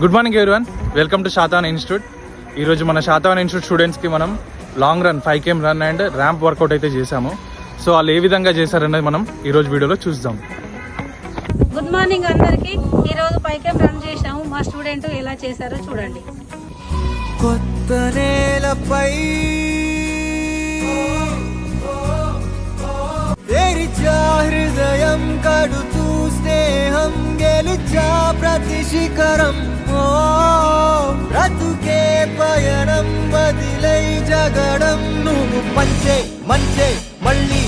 Good morning everyone, welcome to Satavahana institute. ఈరోజు మన Satavahana institute స్టూడెంట్స్కి మనం long run 5 km run and ramp workout అయితే చేశాము. సో వాళ్ళు ఏ విధంగా చేశారనేది మనం ఈరోజు వీడియోలో చూద్దాం. గుడ్ మార్నింగ్ అందరికి. ఈరోజు 5 km రన్ చేసాము. మా స్టూడెంట్ ఎలా చేశారో చూడండి. కొత్త నేలపై తెరిచా హృదయం కడుతూ స్నేహం గెలుచా ప్రతి శిఖరం. బ్రతుకే పయనం వదిలై జగడం. నువ్వు పంచే మంచే మళ్ళీ